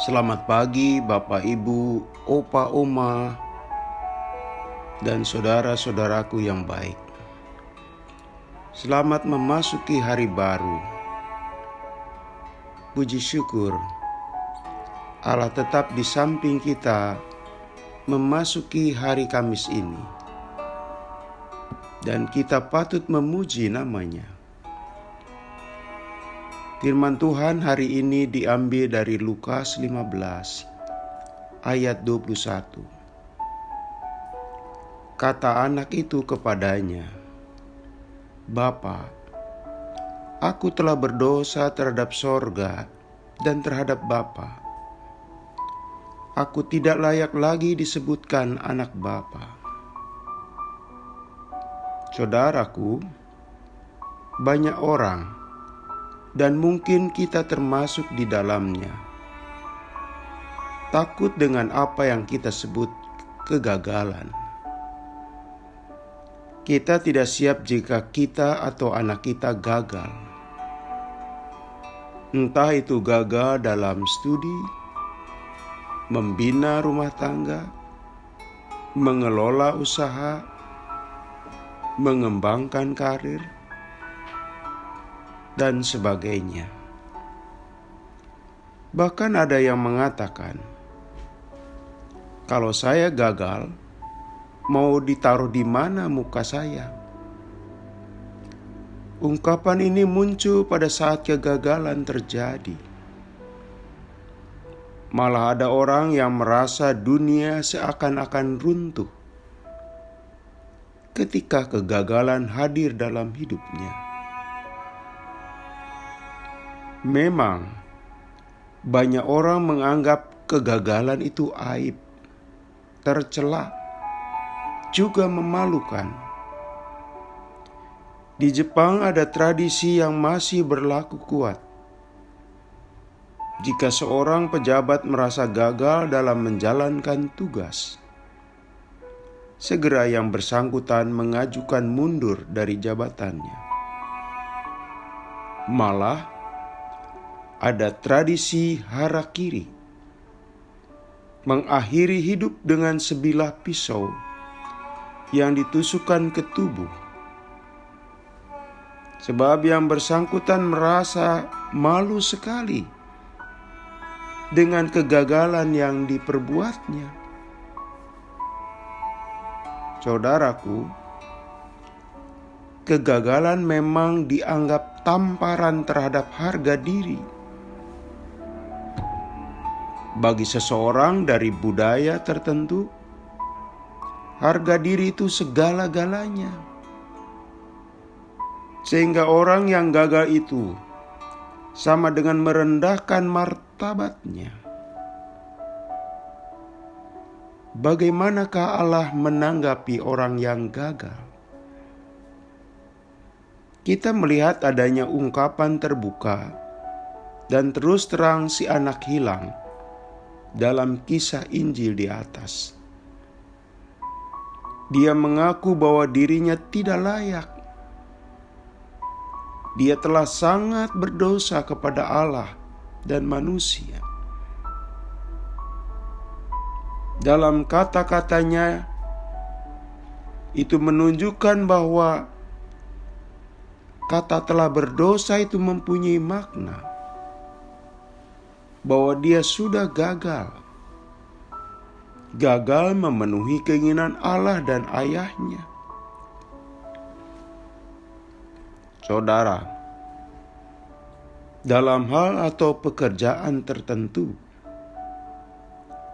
Selamat pagi Bapak Ibu, Opa Oma, dan saudara-saudaraku yang baik. Selamat memasuki hari baru. Puji syukur, Allah tetap di samping kita memasuki hari Kamis ini. Dan kita patut memuji namanya. Firman Tuhan hari ini diambil dari Lukas 15 ayat 21. Kata anak itu kepadanya, "Bapa, aku telah berdosa terhadap sorga dan terhadap Bapa. Aku tidak layak lagi disebutkan anak Bapa." Saudaraku, banyak orang, dan mungkin kita termasuk di dalamnya, takut dengan apa yang kita sebut kegagalan. Kita tidak siap jika kita atau anak kita gagal. Entah itu gagal dalam studi, membina rumah tangga, mengelola usaha, mengembangkan karir, dan sebagainya. Bahkan ada yang mengatakan, kalau saya gagal, mau ditaruh di mana muka saya? Ungkapan ini muncul pada saat kegagalan terjadi. Malah ada orang yang merasa dunia seakan-akan runtuh ketika kegagalan hadir dalam hidupnya. Memang, banyak orang menganggap kegagalan itu aib, tercela, juga memalukan. Di Jepang ada tradisi yang masih berlaku kuat. Jika seorang pejabat merasa gagal dalam menjalankan tugas, segera yang bersangkutan mengajukan mundur dari jabatannya. Malah, ada tradisi harakiri, mengakhiri hidup dengan sebilah pisau yang ditusukkan ke tubuh. Sebab yang bersangkutan merasa malu sekali dengan kegagalan yang diperbuatnya. Saudaraku, kegagalan memang dianggap tamparan terhadap harga diri. Bagi seseorang dari budaya tertentu, harga diri itu segala-galanya. Sehingga orang yang gagal itu sama dengan merendahkan martabatnya. Bagaimanakah Allah menanggapi orang yang gagal? Kita melihat adanya ungkapan terbuka dan terus terang si anak hilang dalam kisah Injil di atas. Dia mengaku bahwa dirinya tidak layak. Dia telah sangat berdosa kepada Allah dan manusia. Dalam kata-katanya, itu menunjukkan bahwa kata telah berdosa itu mempunyai makna. Bahwa dia sudah gagal. Gagal memenuhi keinginan Allah dan ayahnya. Saudara, dalam hal atau pekerjaan tertentu,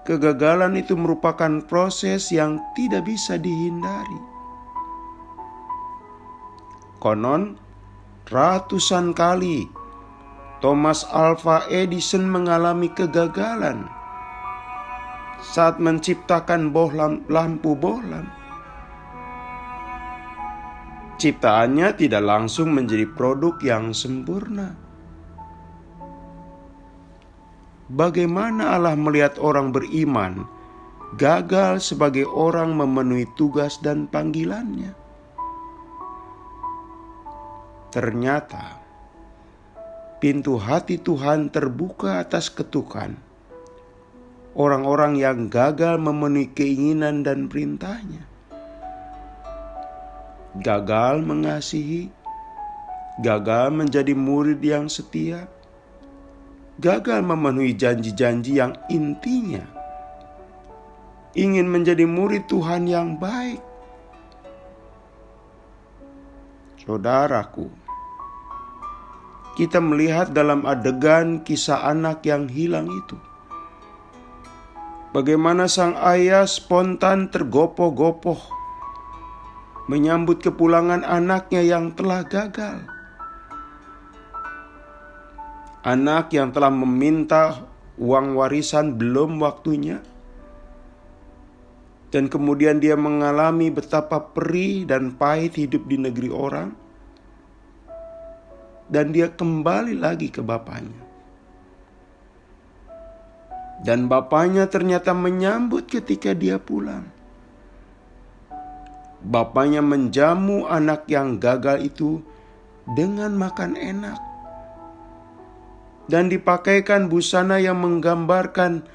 kegagalan itu merupakan proses yang tidak bisa dihindari. Konon, ratusan kali Thomas Alva Edison mengalami kegagalan saat menciptakan lampu bohlam. Ciptaannya tidak langsung menjadi produk yang sempurna. Bagaimana Allah melihat orang beriman gagal sebagai orang memenuhi tugas dan panggilannya? Ternyata pintu hati Tuhan terbuka atas ketukan orang-orang yang gagal memenuhi keinginan dan perintahnya. Gagal mengasihi, gagal menjadi murid yang setia, gagal memenuhi janji-janji yang intinya ingin menjadi murid Tuhan yang baik. Saudaraku, kita melihat dalam adegan kisah anak yang hilang itu, bagaimana sang ayah spontan tergopoh-gopoh menyambut kepulangan anaknya yang telah gagal. Anak yang telah meminta uang warisan belum waktunya, dan kemudian dia mengalami betapa perih dan pahit hidup di negeri orang, dan dia kembali lagi ke bapaknya. Dan bapaknya ternyata menyambut ketika dia pulang. Bapaknya menjamu anak yang gagal itu dengan makan enak, dan dipakaikan busana yang menggambarkan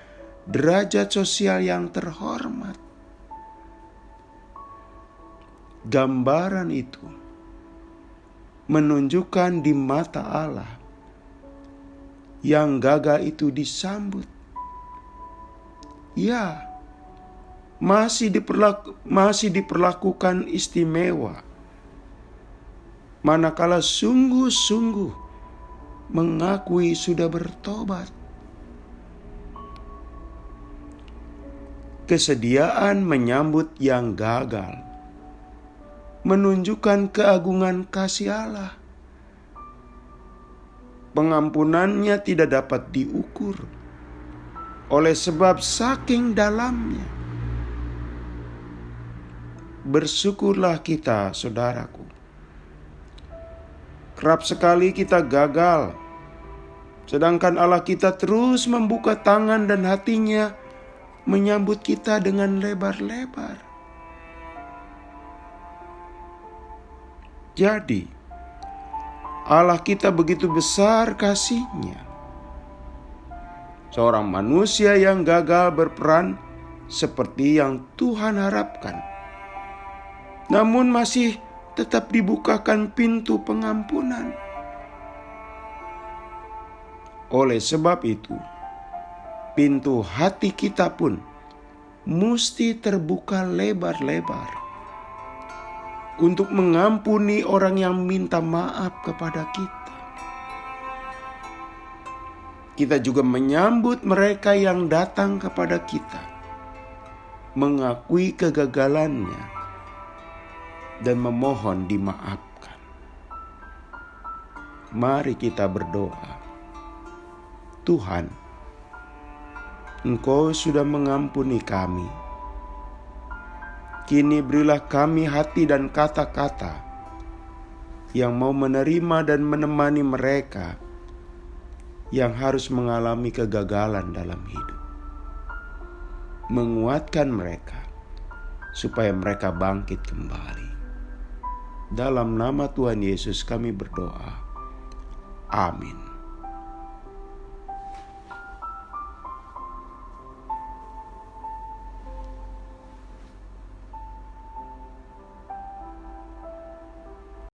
derajat sosial yang terhormat. Gambaran itu menunjukkan di mata Allah yang gagal itu disambut. Ya, masih diperlakukan istimewa, manakala sungguh-sungguh mengakui sudah bertobat. Kesediaan menyambut yang gagal menunjukkan keagungan kasih Allah. Pengampunannya tidak dapat diukur oleh sebab saking dalamnya. Bersyukurlah kita, saudaraku. Kerap sekali kita gagal, sedangkan Allah kita terus membuka tangan dan hatinya menyambut kita dengan lebar-lebar. Jadi, Allah kita begitu besar kasih-Nya. Seorang manusia yang gagal berperan seperti yang Tuhan harapkan, namun masih tetap dibukakan pintu pengampunan. Oleh sebab itu, pintu hati kita pun mesti terbuka lebar-lebar untuk mengampuni orang yang minta maaf kepada kita. Kita juga menyambut mereka yang datang kepada kita, mengakui kegagalannya, dan memohon dimaafkan. Mari kita berdoa. Tuhan, Engkau sudah mengampuni kami. Kini berilah kami hati dan kata-kata yang mau menerima dan menemani mereka yang harus mengalami kegagalan dalam hidup. Menguatkan mereka supaya mereka bangkit kembali. Dalam nama Tuhan Yesus kami berdoa. Amin.